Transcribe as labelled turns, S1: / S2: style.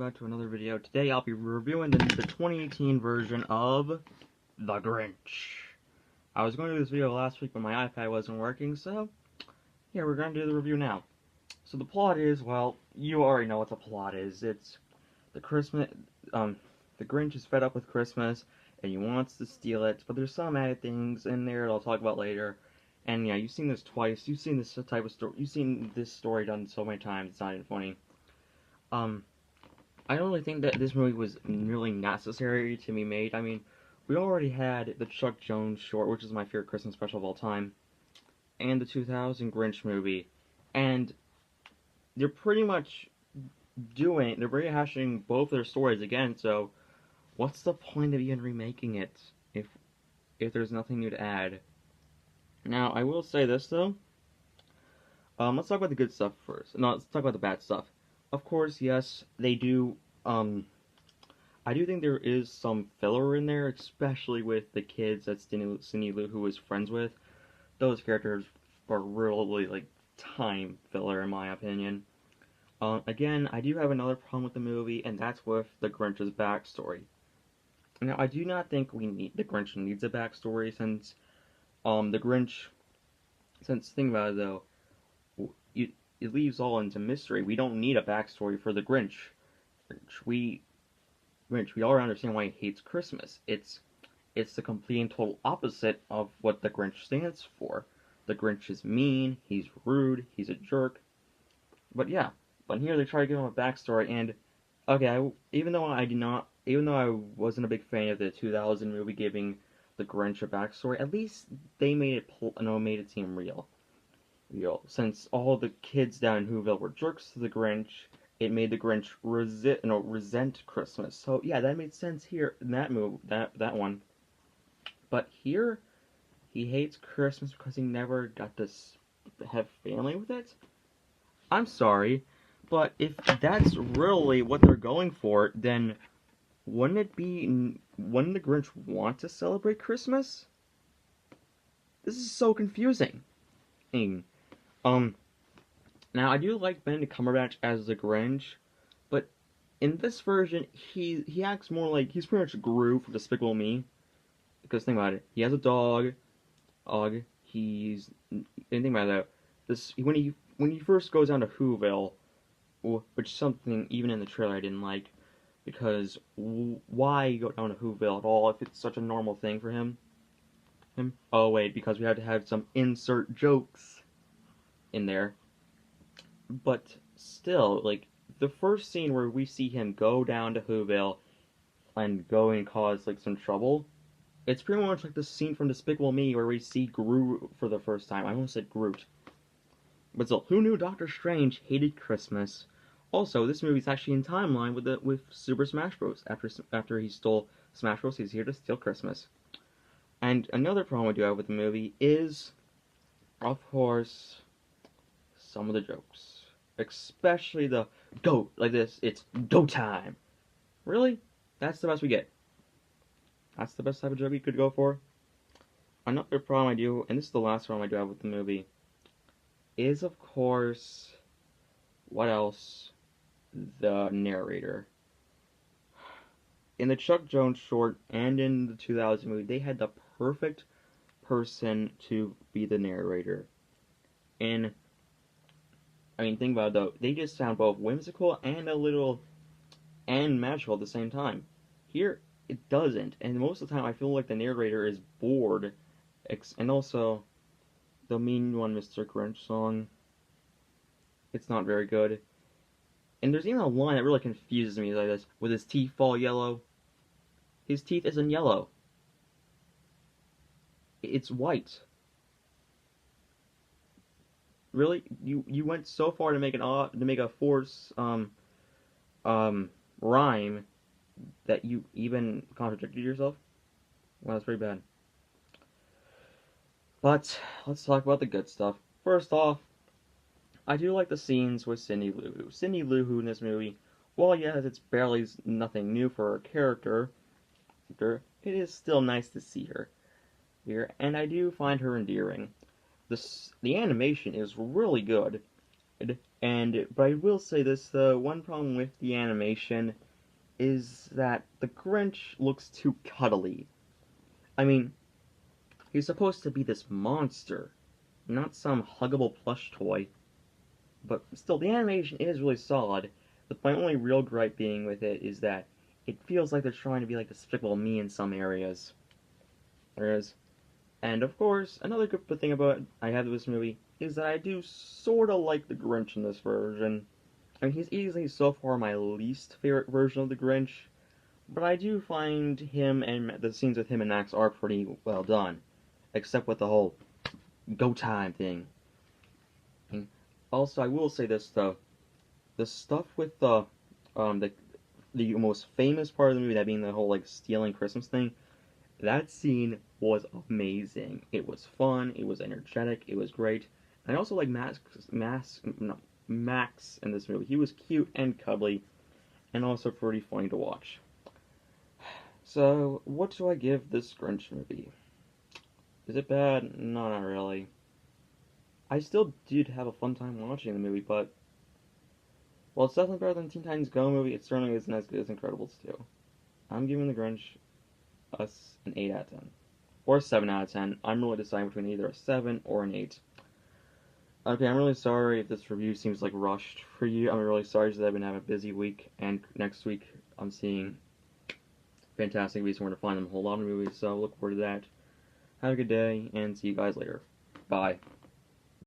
S1: back to another video. Today I'll be reviewing the 2018 version of The Grinch. I was going to do this video last week, but my iPad wasn't working, so yeah, we're going to do the review now. So the plot is, well, you already know what the plot is. It's the Grinch is fed up with Christmas, and he wants to steal it, but there's some added things in there that I'll talk about later. And yeah, you've seen this twice. You've seen this type of story. You've seen this story done so many times. It's not even funny. I don't really think that this movie was really necessary to be made. I mean, we already had the Chuck Jones short, which is my favorite Christmas special of all time, and the 2000 Grinch movie, and they're pretty much they're rehashing both their stories again. So, what's the point of even remaking it if there's nothing new to add? Now, I will say this though. Let's talk about the good stuff first. No, let's talk about the bad stuff. Of course, yes, they do. I do think there is some filler in there, especially with the kids that Cindy Lou Who was friends with. Those characters are really, like, time filler, in my opinion. Again, I do have another problem with the movie, and that's with the Grinch's backstory. Now, I do not think the Grinch needs a backstory, since, think about it, though, it leaves all into mystery. We don't need a backstory for the Grinch. We already understand why he hates Christmas. It's the complete and total opposite of what the Grinch stands for. The Grinch is mean, he's rude, he's a jerk. But yeah, here they try to give him a backstory, and okay, even though I wasn't a big fan of the 2000 movie giving the Grinch a backstory, at least they made it seem real. Since all the kids down in Whoville were jerks to the Grinch, it made the Grinch resent Christmas. So yeah, that made sense here in that that one. But here, he hates Christmas because he never got to have family with it. I'm sorry, but if that's really what they're going for, then wouldn't the Grinch want to celebrate Christmas? This is so confusing. Now I do like Benedict Cumberbatch as the Grinch, but in this version, he acts more like he's pretty much Gru from Despicable Me. Because think about it, he has a dog. He's think about that. When he first goes down to Whoville, which is something even in the trailer I didn't like, because why go down to Whoville at all if it's such a normal thing for him? Oh wait, because we had to have some insert jokes in there. But still, like, the first scene where we see him go down to Whoville and go and cause, like, some trouble, it's pretty much like the scene from Despicable Me where we see Groot for the first time. I almost said Groot. But still, who knew Doctor Strange hated Christmas? Also, this movie's actually in timeline with Super Smash Bros. After he stole Smash Bros, he's here to steal Christmas. And another problem I do have with the movie is, of course, some of the jokes. Especially the go, like this, it's go time. Really? That's the best we get. That's the best type of joke you could go for? Another problem I do, and this is the last problem I do have with the movie, is of course, what else? The narrator. In the Chuck Jones short and in the 2000 movie, they had the perfect person to be the narrator. Think about it though, they just sound both whimsical and magical at the same time. Here, it doesn't, and most of the time I feel like the narrator is bored. And also, the Mean One Mr. Grinch song, it's not very good. And there's even a line that really confuses me like this, with his teeth fall yellow. His teeth isn't yellow. It's white. Really? You went so far to make a force rhyme that you even contradicted yourself? Well, that's pretty bad. But let's talk about the good stuff. First off, I do like the scenes with Cindy Lou Who. Cindy Lou Who in this movie, while yes, it's barely nothing new for her character, it is still nice to see her here, and I do find her endearing. The animation is really good. But I will say this though, one problem with the animation is that the Grinch looks too cuddly. I mean, he's supposed to be this monster, not some huggable plush toy. But still, the animation is really solid. But my only real gripe being with it is that it feels like they're trying to be like Despicable Me in some areas. There is. And of course, another good thing about I have this movie is that I do sorta like the Grinch in this version. I mean, he's easily so far my least favorite version of the Grinch, but I do find him and the scenes with him and Max are pretty well done, except with the whole go time thing. And also, I will say this though: the stuff with um the the most famous part of the movie, that being the whole like stealing Christmas thing, that scene was amazing. It was fun. It was energetic. It was great. And I also like Max in this movie. He was cute and cuddly, and also pretty funny to watch. So, what do I give this Grinch movie? Is it bad? No, not really. I still did have a fun time watching the movie, but while it's definitely better than Teen Titans Go movie, it certainly isn't as good as Incredibles 2. I'm giving the Grinch us an 8 out of 10. Or a 7 out of 10. I'm really deciding between either a 7 or an 8. Okay, I'm really sorry if this review seems like rushed for you. I'm really sorry that I've been having a busy week, and next week I'm seeing Fantastic Beasts and Where to Find Them, a whole lot of movies, so look forward to that. Have a good day, and see you guys later. Bye.